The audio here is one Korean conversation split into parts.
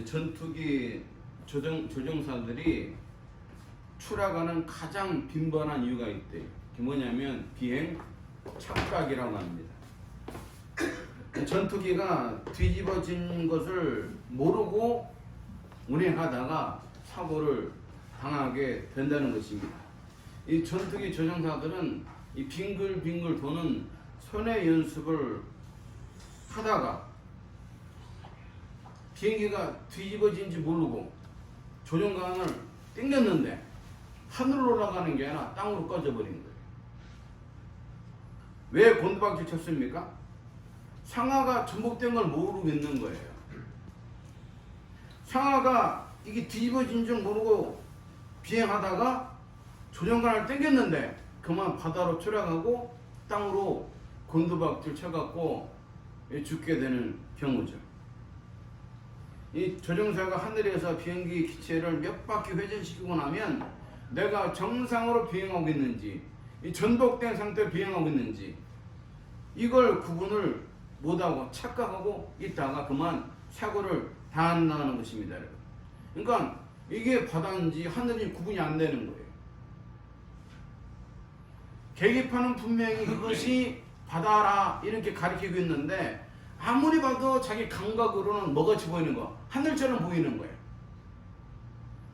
전투기 조종사들이 추락하는 가장 빈번한 이유가 있대요. 그게 뭐냐면 비행 착각이라고 합니다. 전투기가 뒤집어진 것을 모르고 운행하다가 사고를 당하게 된다는 것입니다. 이 전투기 조종사들은 이 빙글빙글 도는 손의 연습을 하다가 비행기가 뒤집어진지 모르고 조종관을 당겼는데 하늘로 올라가는 게 아니라 땅으로 꺼져버린 거예요. 왜 곤두박질 쳤습니까? 상하가 전복된 걸 모르고 있는 거예요. 상하가 이게 뒤집어진 줄 모르고 비행하다가 조종관을 당겼는데 그만 바다로 추락하고 땅으로 곤두박질 쳐갖고 죽게 되는 경우죠. 이 조종사가 하늘에서 비행기 기체를 몇 바퀴 회전시키고 나면 내가 정상으로 비행하고 있는지 이 전복된 상태로 비행하고 있는지 이걸 구분을 못하고 착각하고 있다가 그만 사고를 당한다는 것입니다. 그러니까 이게 바다인지 하늘인지 구분이 안 되는 거예요. 계기판은 분명히 이것이 바다라 이렇게 가리키고 있는데 아무리 봐도 자기 감각으로는 뭐같이 보이는 거 하늘처럼 보이는 거예요.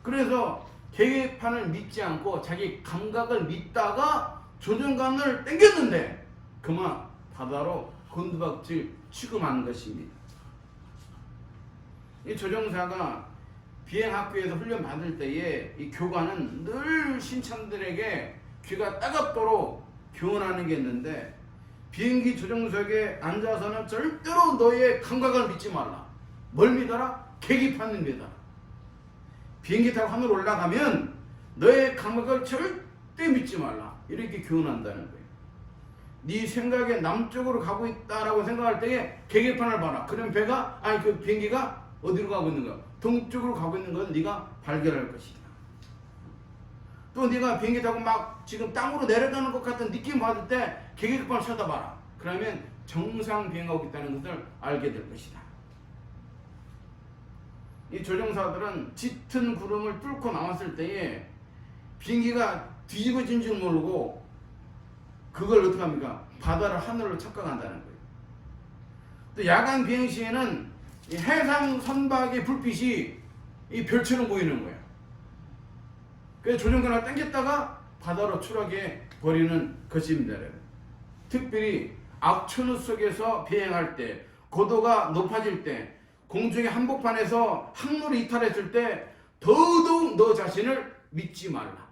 그래서 계기판을 믿지 않고 자기 감각을 믿다가 조종관을 당겼는데 그만 바다로 곤두박질 치고 만 것입니다. 이 조종사가 비행학교에서 훈련 받을 때에 이 교관은 늘 신참들에게 귀가 따갑도록 교훈하는 게 있는데 비행기 조종석에 앉아서는 절대로 너의 감각을 믿지 말라. 뭘 믿어라? 계기판을 믿어라. 비행기 타고 하늘 올라가면 너의 감각을 절대 믿지 말라. 이렇게 교훈한다는 거예요. 네 생각에 남쪽으로 가고 있다라고 생각할 때에 계기판을 봐라. 그럼 그 비행기가 어디로 가고 있는 거야? 동쪽으로 가고 있는 건 네가 발견할 것이다. 또 네가 비행기 타고 막 지금 땅으로 내려가는 것 같은 느낌 받을 때 계기판을 쳐다봐라. 그러면 정상 비행하고 있다는 것을 알게 될 것이다. 이 조종사들은 짙은 구름을 뚫고 나왔을 때에 비행기가 뒤집어진 줄 모르고 그걸 어떻게 합니까? 바다를 하늘로 착각한다는 거예요. 또 야간 비행 시에는 이 해상 선박의 불빛이 이 별처럼 보이는 거예요. 그래서 조종관을 당겼다가 바다로 추락해 버리는 것입니다. 특별히 악천후 속에서 비행할 때, 고도가 높아질 때, 공중의 한복판에서 항로를 이탈했을 때 더더욱 너 자신을 믿지 말라.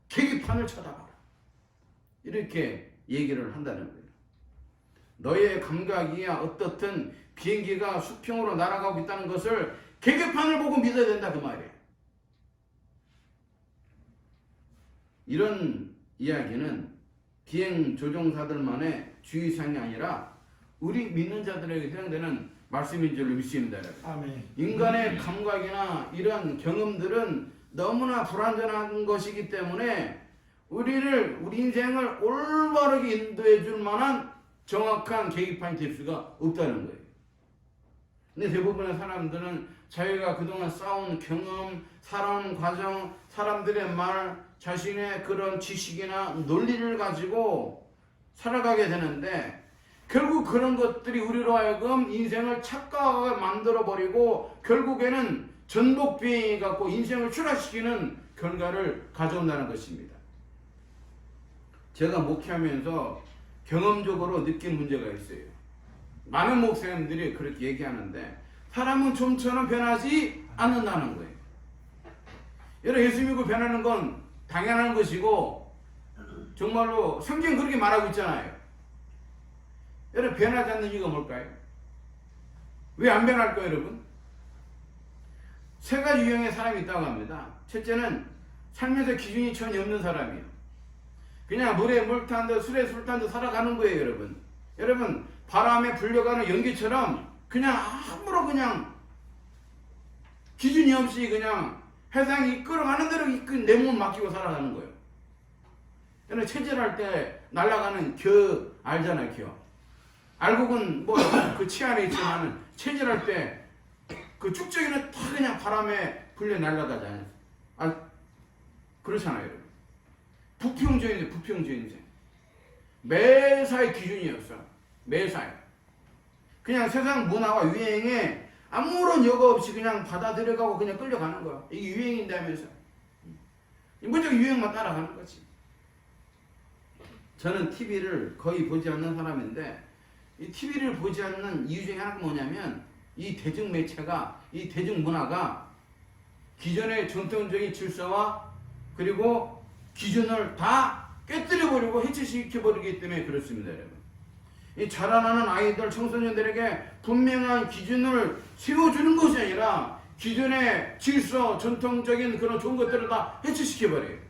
계기판을 쳐다봐라. 이렇게 얘기를 한다는 거예요. 너의 감각이야 어떻든 비행기가 수평으로 날아가고 있다는 것을 계기판을 보고 믿어야 된다 그 말이에요. 이런 이야기는 비행 조종사들만의 주의사항이 아니라 우리 믿는 자들에게 해당되는 말씀인 줄로 믿습니다. 아멘. 인간의 감각이나 이런 경험들은 너무나 불완전한 것이기 때문에 우리 인생을 올바르게 인도해 줄 만한 정확한 계기판이 될 수가 없다는 거예요. 근데 대부분의 사람들은 자기가 그동안 쌓은 경험, 살아온 과정, 사람들의 말, 자신의 그런 지식이나 논리를 가지고 살아가게 되는데 결국 그런 것들이 우리로 하여금 인생을 착각하게 만들어버리고 결국에는 전복비행이 갖고 인생을 추락시키는 결과를 가져온다는 것입니다. 제가 목회하면서 경험적으로 느낀 문제가 있어요. 많은 목사님들이 그렇게 얘기하는데 사람은 좀처럼 변하지 않는다는 거예요. 여러분 예수 믿고 변하는 건 당연한 것이고 정말로 성경 그렇게 말하고 있잖아요. 여러분 변하지 않는 이유가 뭘까요? 왜 안 변할까요 여러분? 세 가지 유형의 사람이 있다고 합니다. 첫째는 삶에서 기준이 전혀 없는 사람이에요. 그냥 물에 물 탄 듯 술에 술 탄 듯 살아가는 거예요 여러분. 여러분 바람에 불려가는 연기처럼 그냥 아무런 그냥 기준이 없이 그냥 세상이 이끌어가는 대로 내 몸 맡기고 살아가는 거예요. 여러분 체질할 때 날아가는 겨 알잖아요. 겨. 알곡은 뭐 그 치 안에 있지만 체질할 때 그 축적이는 다 그냥 바람에 불려 날아가잖아요. 그렇잖아요, 여러분. 부평주의 인생, 부평주의 인생. 매사의 기준이었어. 매사에. 그냥 세상 문화와 유행에 아무런 여과 없이 그냥 받아들여가고 그냥 끌려가는 거야. 이게 유행인다면서. 무조건 유행만 따라가는 거지. 저는 TV를 거의 보지 않는 사람인데, 이 TV를 보지 않는 이유 중에 하나가 뭐냐면, 이 대중매체가, 이 대중문화가 기존의 전통적인 질서와 그리고 기준을 다 깨뜨려버리고 해체시켜버리기 때문에 그렇습니다, 여러분. 이 자라나는 아이들, 청소년들에게 분명한 기준을 세워주는 것이 아니라 기존의 질서, 전통적인 그런 좋은 것들을 다 해체시켜버려요.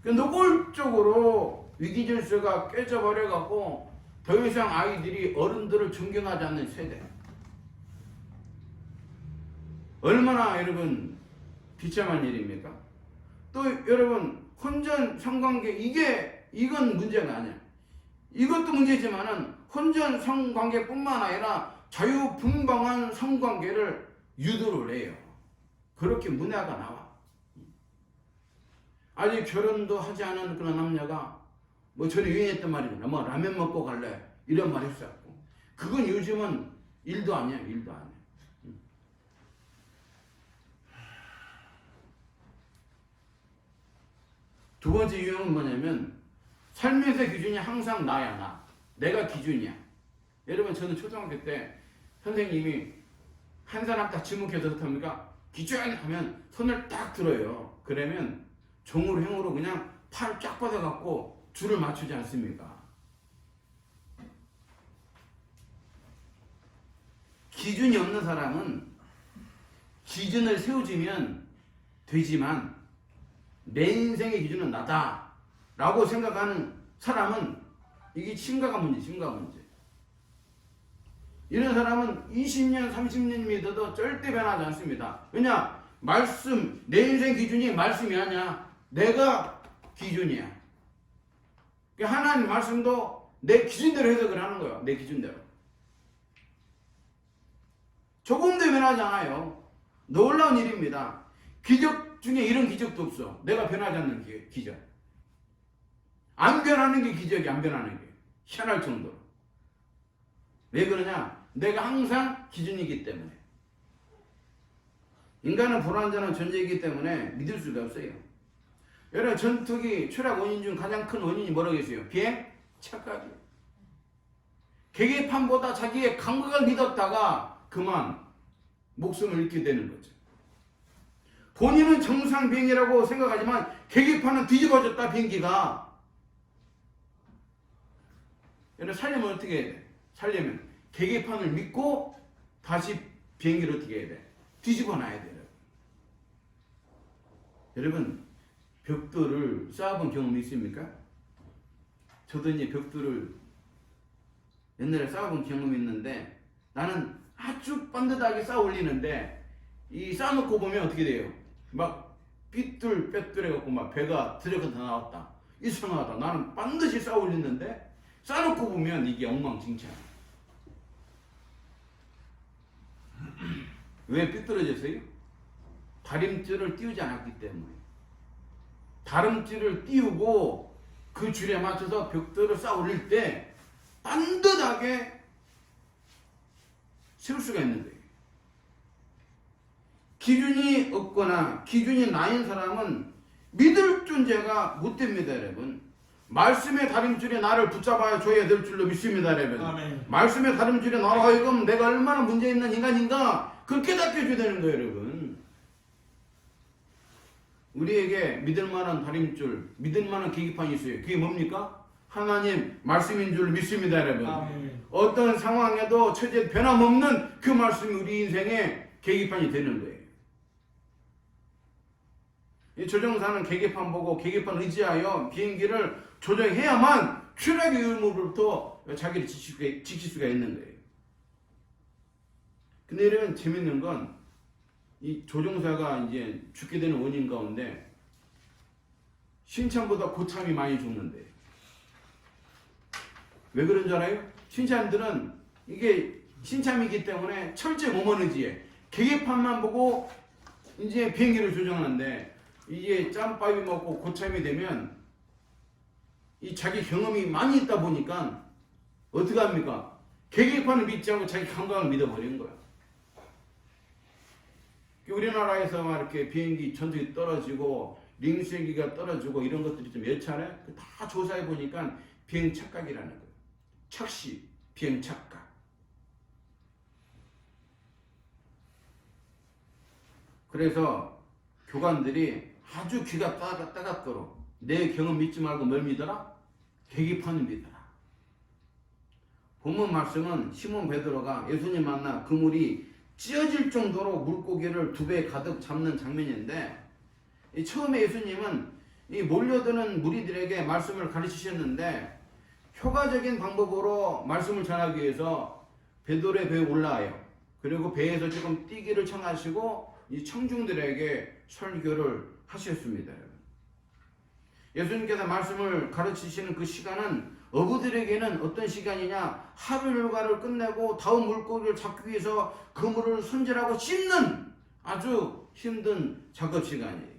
노골적으로 위기질서가 깨져버려갖고 더 이상 아이들이 어른들을 존경하지 않는 세대. 얼마나 여러분 비참한 일입니까? 또 여러분 혼전 성관계 이건 문제가 아니야. 이것도 문제지만은 혼전 성관계뿐만 아니라 자유분방한 성관계를 유도를 해요. 그렇게 문화가 나와. 아직 결혼도 하지 않은 그런 남녀가 뭐 전에 유행했던 말이잖아. 뭐 라면 먹고 갈래 이런 말 했었고, 그건 요즘은 일도 아니야. 일도 아니야. 두 번째 유형은 뭐냐면 삶에서의 기준이 항상 나야. 나. 내가 기준이야. 여러분, 저는 초등학교 때 선생님이 한 사람 딱 지목해서 어떻습니까? 기준 하면 손을 딱 들어요. 그러면 종으로 행으로 그냥 팔 쫙 뻗어갖고 줄을 맞추지 않습니까? 기준이 없는 사람은 기준을 세워주면 되지만 내 인생의 기준은 나다 라고 생각하는 사람은 이게 심각한 문제, 심각한 문제. 이런 사람은 20년, 30년 믿어도 절대 변하지 않습니다. 왜냐? 말씀, 내 인생 기준이 말씀이 아니야. 내가 기준이야. 하나님 말씀도 내 기준대로 해석을 하는 거야. 내 기준대로. 조금도 변하지 않아요. 놀라운 일입니다. 기적 중에 이런 기적도 없어. 내가 변하지 않는 기적. 안 변하는 게 기적이, 안 변하는 게. 희한할 정도로. 왜 그러냐? 내가 항상 기준이기 때문에. 인간은 불완전한 존재이기 때문에 믿을 수가 없어요. 여러분, 전투기 추락 원인 중 가장 큰 원인이 뭐라겠어요? 비행? 착각이에요. 계기판보다 자기의 감각을 믿었다가 그만 목숨을 잃게 되는 거죠. 본인은 정상 비행이라고 생각하지만 계기판은 뒤집어졌다, 비행기가. 여러분, 살려면 어떻게 해야 돼? 살려면 계기판을 믿고 다시 비행기를 어떻게 해야 돼? 뒤집어 놔야 돼요. 여러분, 벽돌을 쌓아본 경험이 있습니까? 저도 이제 벽돌을 옛날에 쌓아본 경험이 있는데, 나는 아주 반듯하게 쌓아 올리는데 이 쌓아놓고 보면 어떻게 돼요? 막 삐뚤빼뚤해갖고 막 배가 드래곤 다 나왔다. 이상하다. 나는 반드시 쌓아 올리는데 쌓아놓고 보면 이게 엉망진창. 왜 삐뚤어졌어요? 다림줄을 띄우지 않았기 때문에. 다림줄을 띄우고 그 줄에 맞춰서 벽돌을 쌓아 올릴 때 반듯하게 세울 수가 있는 거예요. 기준이 없거나 기준이 나인 사람은 믿을 존재가 못 됩니다, 여러분. 말씀의 다림줄이 나를 붙잡아 줘야 될 줄로 믿습니다, 여러분. 아멘. 말씀의 다림줄이 나로 하여금 내가 얼마나 문제 있는 인간인가 그걸 깨닫게 해줘야 되는 거예요, 여러분. 우리에게 믿을 만한 다림줄, 믿을 만한 계기판이 있어요. 그게 뭡니까? 하나님 말씀인 줄 믿습니다, 여러분. 아멘. 어떤 상황에도 처지에 변함없는 그 말씀이 우리 인생의 계기판이 되는 거예요. 이 조종사는 계기판 보고 계기판 의지하여 비행기를 조정해야만 추락의 의무로부터 자기를 지킬 수가 있는 거예요. 근데 이런 재밌는 건 이 조종사가 이제 죽게 되는 원인 가운데 신참보다 고참이 많이 죽는데, 왜 그런 줄 알아요? 신참들은 이게 신참이기 때문에 철저히 몸은 의지에 계기판만 보고 이제 비행기를 조정하는데, 이게 짬밥이 먹고 고참이 되면 이 자기 경험이 많이 있다 보니까 어떻게 합니까? 계기판을 믿지 않고 자기 감각을 믿어버리는 거야. 우리나라에서 막 이렇게 비행기 전투기 떨어지고 링수행기가 떨어지고 이런 것들이 좀 몇 차례 다 조사해 보니까 비행 착각이라는 거예요. 착시, 비행 착각. 그래서 교관들이 아주 귀가 따갑도록 내 경험 믿지 말고 뭘 믿어라? 계기판을 믿어라. 본문 말씀은 시몬 베드로가 예수님 만나 그물이 찢어질 정도로 물고기를 2배 가득 잡는 장면인데, 처음에 예수님은 이 몰려드는 무리들에게 말씀을 가르치셨는데 효과적인 방법으로 말씀을 전하기 위해서 베드로의 배에 올라와요. 그리고 배에서 조금 뛰기를 청하시고 이 청중들에게 설교를 하셨습니다. 예수님께서 말씀을 가르치시는 그 시간은 어부들에게는 어떤 시간이냐, 하루 일과를 끝내고 다음 물고기를 잡기 위해서 그물을 손질하고 씻는 아주 힘든 작업 시간이에요.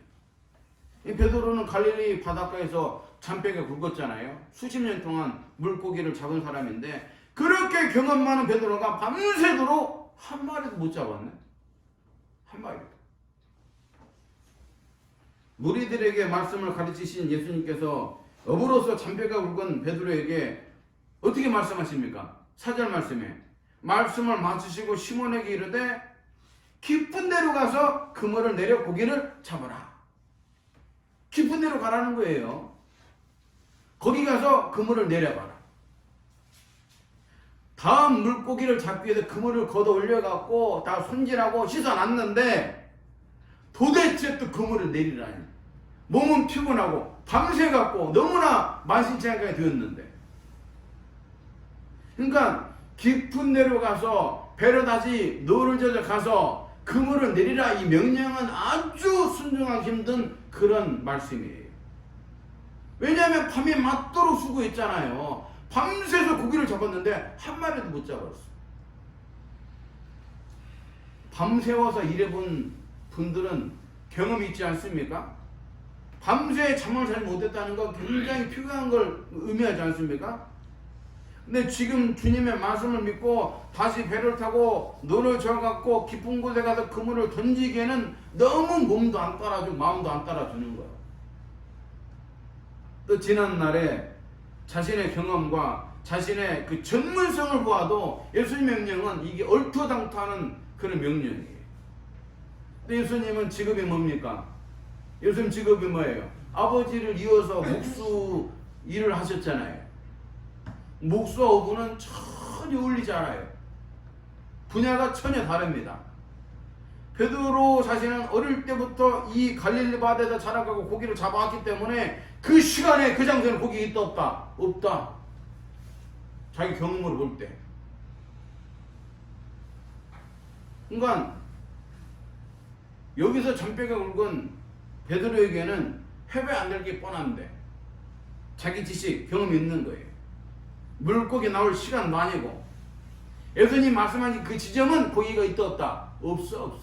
이 베드로는 갈릴리 바닷가에서 잔뼈가 굵었잖아요. 수십 년 동안 물고기를 잡은 사람인데, 그렇게 경험 많은 베드로가 밤새도록 한 마리도 못 잡았네. 한 마리도. 무리들에게 말씀을 가르치신 예수님께서 어부로서 잔뼈가 굵은 베드로에게 어떻게 말씀하십니까? 4절 말씀에 말씀을 마치시고 시몬에게 이르되 깊은 데로 가서 그물을 내려 고기를 잡아라. 깊은 데로 가라는 거예요. 거기 가서 그물을 내려봐라. 다음 물고기를 잡기 위해서 그물을 걷어 올려갖고 다 손질하고 씻어놨는데 도대체 또 그물을 내리라니. 몸은 피곤하고 밤새갖고 너무나 만신치 않게 되었는데, 그러니까 깊은 데로 가서 배를 다시 노를 져서 가서 그물을 내리라, 이 명령은 아주 순종하기 힘든 그런 말씀이에요. 왜냐하면 밤에 맞도록 수고했잖아요. 밤새서 고기를 잡았는데 한 마리도 못 잡았어. 밤새워서 일해본 분들은 경험이 있지 않습니까? 밤새 잠을 잘 못했다는 건 굉장히 피곤한 걸 의미하지 않습니까? 근데 지금 주님의 말씀을 믿고 다시 배를 타고 노를 저어갖고 깊은 곳에 가서 그물을 던지기에는 너무 몸도 안 따라주고 마음도 안 따라주는 거예요. 또 지난날에 자신의 경험과 자신의 그 전문성을 보아도 예수님의 명령은 이게 얼토당토하는 그런 명령이에요. 근데 예수님은 직업이 뭡니까? 예수님 직업이 뭐예요? 아버지를 이어서 목수 일을 하셨잖아요. 목수와 어부는 전혀 어울리지 않아요. 분야가 전혀 다릅니다. 베드로 자신은 어릴 때부터 이 갈릴리 바다에서 자라가고 고기를 잡아왔기 때문에 그 시간에 그 장소에는 고기 있다 없다? 없다. 자기 경험으로 볼 때. 그러니까 여기서 잔뼈가 굵은 베드로에게는 회배 안 될 게 뻔한데 자기 지식, 경험이 있는 거예요. 물고기 나올 시간도 아니고, 예수님 말씀하신 그 지점은 고기가 있다 없다? 없어.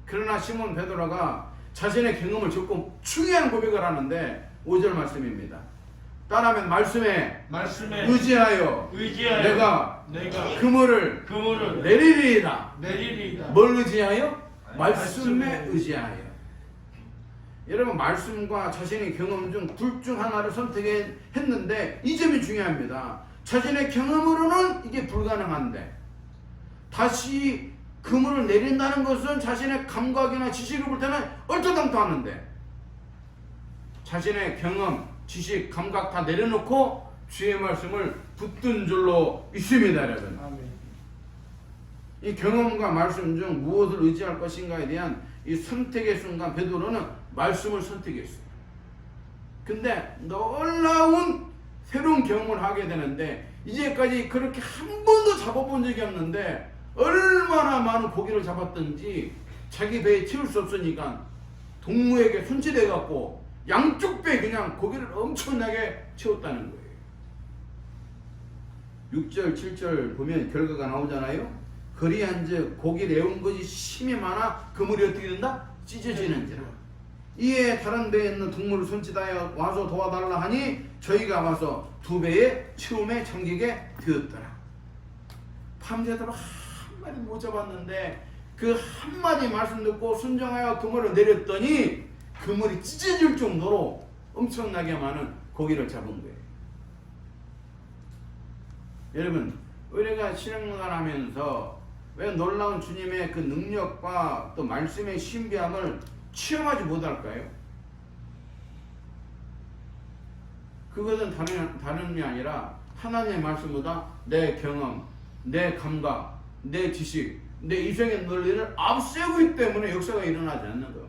그러나 시몬 베드로가 자신의 경험을 적고 중요한 고백을 하는데 5절 말씀입니다. 따라하면 말씀에 의지하여 내가 그물을 내리리이다. 뭘 의지하여? 말씀에 의지하여. 여러분, 말씀과 자신의 경험 중 둘 중 하나를 선택했는데 이 점이 중요합니다. 자신의 경험으로는 이게 불가능한데 다시 그물을 내린다는 것은 자신의 감각이나 지식을 볼 때는 얼토당토하는데, 자신의 경험, 지식, 감각 다 내려놓고 주의 말씀을 붙든 줄로 있습니다, 여러분. 아멘. 이 경험과 말씀 중 무엇을 의지할 것인가에 대한 이 선택의 순간 베드로는 말씀을 선택했어요. 근데 놀라운 새로운 경험을 하게 되는데, 이제까지 그렇게 한 번도 잡아본 적이 없는데 얼마나 많은 고기를 잡았든지 자기 배에 채울 수 없으니까 동무에게 손질해 갖고 양쪽 배에 그냥 고기를 엄청나게 채웠다는 거예요. 6절 7절 보면 결과가 나오잖아요. 그리한즉 고기 내온 것이 심이 많아 그물이 어떻게 된다? 찢어지는지라. 이에 다른 데에 있는 동물을 손짓하여 와서 도와달라 하니 저희가 와서 2배의 처음에 잠기게 되었더라. 밤새도록 한 마리 못 잡았는데 그 한마디 말씀 듣고 순종하여 그물을 내렸더니 그물이 찢어질 정도로 엄청나게 많은 고기를 잡은 거예요. 여러분, 우리가 신앙생활 하면서 왜 놀라운 주님의 그 능력과 또 말씀의 신비함을 체험하지 못할까요? 그것은 다른 게 아니라 하나님의 말씀보다 내 경험, 내 감각, 내 지식, 내 이생의 논리를 앞세우고 있기 때문에 역사가 일어나지 않는 거예요.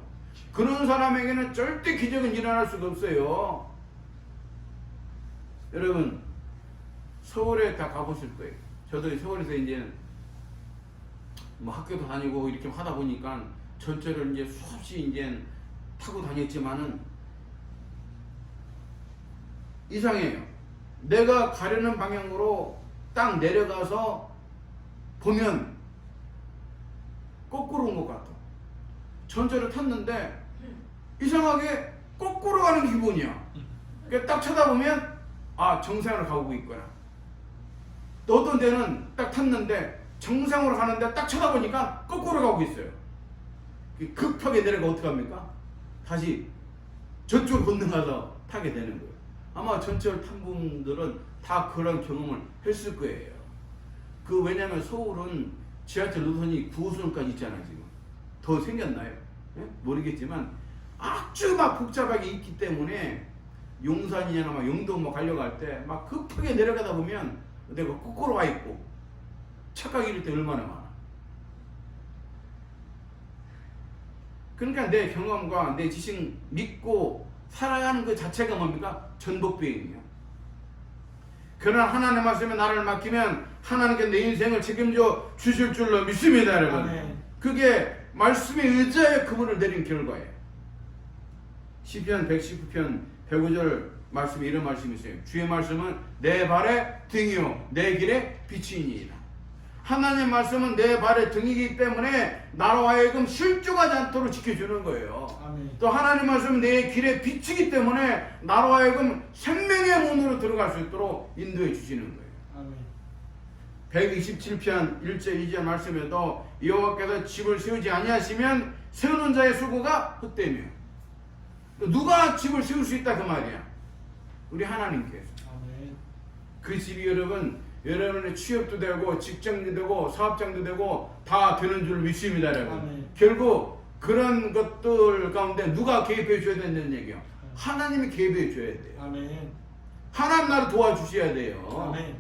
그런 사람에게는 절대 기적은 일어날 수가 없어요. 여러분, 서울에 다 가보실 거예요. 저도 서울에서 이제 뭐 학교도 다니고 이렇게 하다 보니까 전철을 이제 수없이 이제 타고 다녔지만은 이상해요. 내가 가려는 방향으로 딱 내려가서 보면 거꾸로 온 것 같아. 전철을 탔는데 이상하게 거꾸로 가는 기분이야. 그러니까 딱 쳐다보면 아, 정상으로 가고 있구나. 또 어떤 데는 딱 탔는데 정상으로 가는데 딱 쳐다보니까 거꾸로 가고 있어요. 급하게 내려가 어떡합니까? 다시 저쪽으로 건너가서 타게 되는 거예요. 아마 전철 탄 분들은 다 그런 경험을 했을 거예요. 왜냐면 서울은 지하철 노선이 9호선까지 있잖아요. 지금 더 생겼나요? 예? 모르겠지만 아주 막 복잡하게 있기 때문에 용산이나 막 영도 뭐 가려고 할 때 막 급하게 내려가다 보면 내가 거꾸로 와 있고 착각이 이럴 때 얼마나 많아. 그러니까 내 경험과 내 지식 믿고 살아가는 그 자체가 뭡니까? 전복비행이에요. 그러나 하나님의 말씀에 나를 맡기면 하나님께 내 인생을 책임져 주실 줄로 믿습니다, 여러분. 아멘. 그게 말씀에 의지하여 그분을 내린 결과예요. 시편 119편 105절 말씀에 이런 말씀이 있어요. 주의 말씀은 내 발의 등이요 내 길의 빛이니이다. 하나님의 말씀은 내 발의 등이기 때문에 나로 하여금 실족하지 않도록 지켜주는 거예요. 아멘. 또 하나님의 말씀은 내 길의 빛이기 때문에 나로 하여금 생명의 문으로 들어갈 수 있도록 인도해 주시는 거예요. 아멘. 127편 1절 2절 말씀에도 여호와께서 집을 세우지 아니하시면 세우는 자의 수고가 헛되며, 누가 집을 세울 수 있다 그 말이야? 우리 하나님께서. 아멘. 그 집이 여러분의 취업도 되고 직장도 되고 사업장도 되고 다 되는 줄 믿습니다, 여러분. 아멘. 결국 그런 것들 가운데 누가 개입해 줘야 된다는 얘기예요. 아멘. 하나님이 개입해 줘야 돼요. 아멘. 하나님 나를 도와주셔야 돼요. 아멘.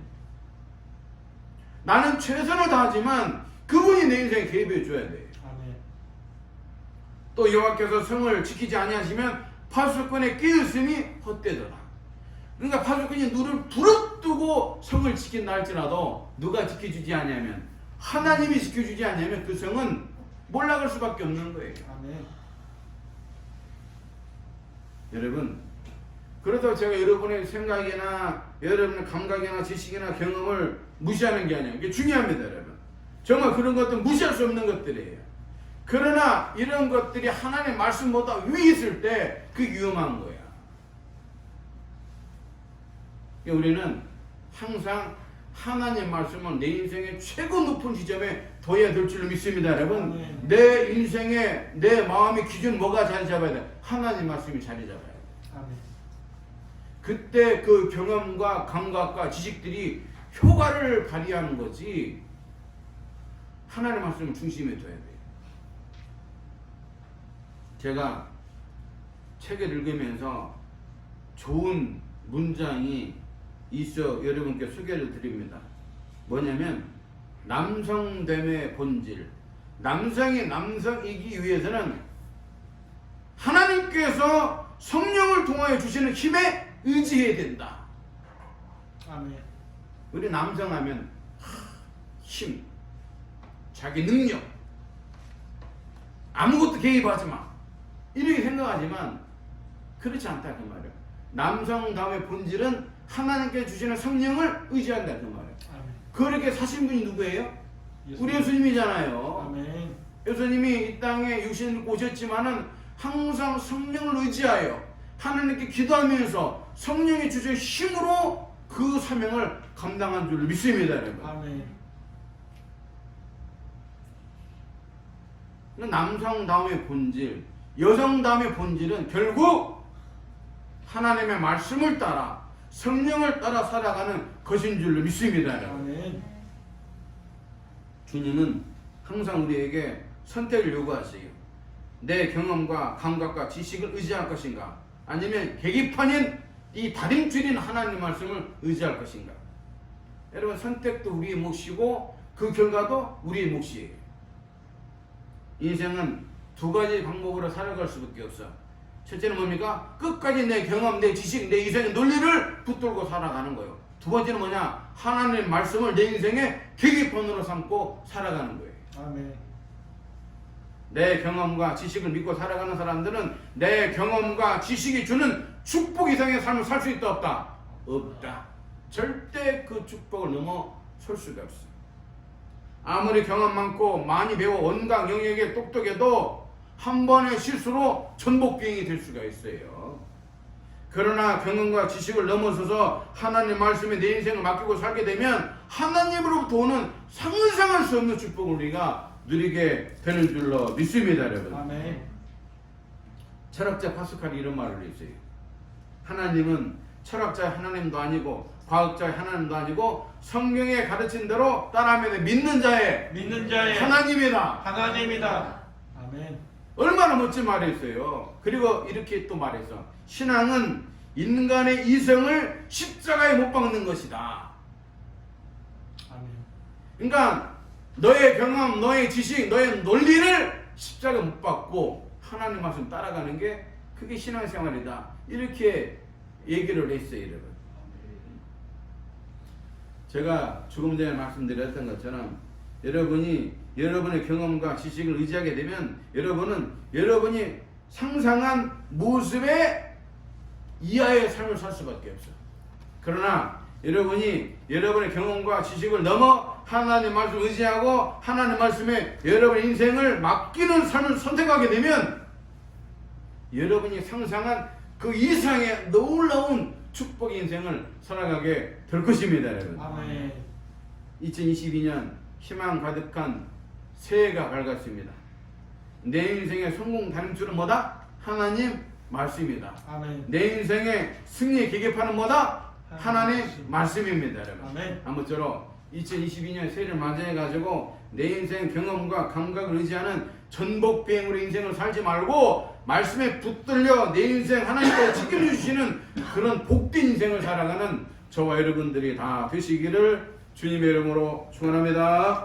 나는 최선을 다하지만 그분이 내 인생에 개입해 줘야 돼요. 아멘. 또 여호와께서 성을 지키지 아니하시면 파수꾼의 끼었음이 헛되더라. 그러니까 파수꾼이 눈을 부릅뜨고 성을 지킨다 할지라도 누가 지켜주지 않으면, 하나님이 지켜주지 않으면 그 성은 몰락할 수밖에 없는 거예요. 아멘. 여러분, 그렇다고 제가 여러분의 생각이나 여러분의 감각이나 지식이나 경험을 무시하는 게 아니에요. 이게 중요합니다, 여러분. 정말 그런 것들 무시할 수 없는 것들이에요. 그러나 이런 것들이 하나님의 말씀보다 위에 있을 때 그 위험한 거야. 우리는 항상 하나님의 말씀은 내 인생의 최고 높은 지점에 둬야 될 줄로 믿습니다, 여러분. 아멘. 내 인생의 내 마음의 기준 뭐가 자리 잡아야 돼? 하나님 말씀이 자리 잡아야 돼. 아멘. 그때 그 경험과 감각과 지식들이 효과를 발휘하는 거지, 하나님의 말씀을 중심에 둬야 돼요. 제가 책을 읽으면서 좋은 문장이 있어 여러분께 소개를 드립니다. 뭐냐면 남성됨의 본질. 남성이 남성이기 위해서는 하나님께서 성령을 통하여 주시는 힘에 의지해야 된다. 아멘. 우리 남성하면 힘, 자기 능력, 아무것도 개입하지 마 이렇게 생각하지만 그렇지 않다 그 말이에요. 남성다움의 본질은 하나님께 주시는 성령을 의지한다 그 말이에요. 그렇게 사신 분이 누구예요? 예수님. 우리 예수님이잖아요. 아멘. 예수님이 이 땅에 육신을 입고 오셨지만은 항상 성령을 의지하여 하나님께 기도하면서 성령이 주신 힘으로 그 사명을 감당한 줄 믿습니다, 여러분. 아멘. 남성다움의 본질, 여성다움의 본질은 결국 하나님의 말씀을 따라 성령을 따라 살아가는 것인 줄 믿습니다, 여러분. 아멘. 주님은 항상 우리에게 선택을 요구하세요. 내 경험과 감각과 지식을 의지할 것인가? 아니면 계기판인 이 다림줄인 하나님 말씀을 의지할 것인가? 여러분, 선택도 우리의 몫이고 그 결과도 우리의 몫이에요. 인생은 두 가지 방법으로 살아갈 수밖에 없어. 첫째는 뭡니까? 끝까지 내 경험, 내 지식, 내 인생의 논리를 붙들고 살아가는 거예요. 두 번째는 뭐냐? 하나님의 말씀을 내 인생의 계기판으로 삼고 살아가는 거예요. 아멘. 내 경험과 지식을 믿고 살아가는 사람들은 내 경험과 지식이 주는 축복 이상의 삶을 살 수 있다 없다? 없다. 절대 그 축복을 넘어설 수가 없어. 아무리 경험 많고 많이 배워 온갖 영역에 똑똑해도 한 번의 실수로 전복비행이 될 수가 있어요. 그러나 경험과 지식을 넘어서서 하나님 말씀에 내 인생을 맡기고 살게 되면 하나님으로부터 오는 상상할 수 없는 축복을 우리가 누리게 되는 줄로 믿습니다, 여러분. 아멘. 철학자 파스칼이 이런 말을 했어요. 하나님은 철학자의 하나님도 아니고 과학자의 하나님도 아니고 성경에 가르친 대로 따라하면 믿는 자의 하나님이다. 하나님이다. 아멘. 얼마나 멋진 말이었어요. 그리고 이렇게 또 말했어. 신앙은 인간의 이성을 십자가에 못 박는 것이다. 아멘. 그러니까 너의 경험, 너의 지식, 너의 논리를 십자가에 못 박고 하나님 말씀 따라가는 게 그게 신앙생활이다. 이렇게 얘기를 했어요, 여러분. 제가 조금 전에 말씀드렸던 것처럼 여러분이 여러분의 경험과 지식을 의지하게 되면 여러분은 여러분이 상상한 모습의 이하의 삶을 살 수밖에 없어. 그러나 여러분이 여러분의 경험과 지식을 넘어 하나님 말씀을 의지하고 하나님 말씀에 여러분의 인생을 맡기는 삶을 선택하게 되면 여러분이 상상한 그 이상의 놀라운 축복의 인생을 살아가게 될 것입니다, 여러분. 아멘. 2022년 희망 가득한 새해가 밝았습니다. 내 인생의 성공 단임줄은 뭐다? 하나님 말씀이다. 아멘. 내 인생의 승리의 계기판은 뭐다? 하나님 말씀입니다, 여러분. 아멘. 아무쪼록 2022년 새해를 맞이해가지고 내 인생 경험과 감각을 의지하는 전복비행으로 인생을 살지 말고 말씀에 붙들려 내 인생 하나님께서 책임져 주시는 그런 복된 인생을 살아가는 저와 여러분들이 다 되시기를 주님의 이름으로 축원합니다.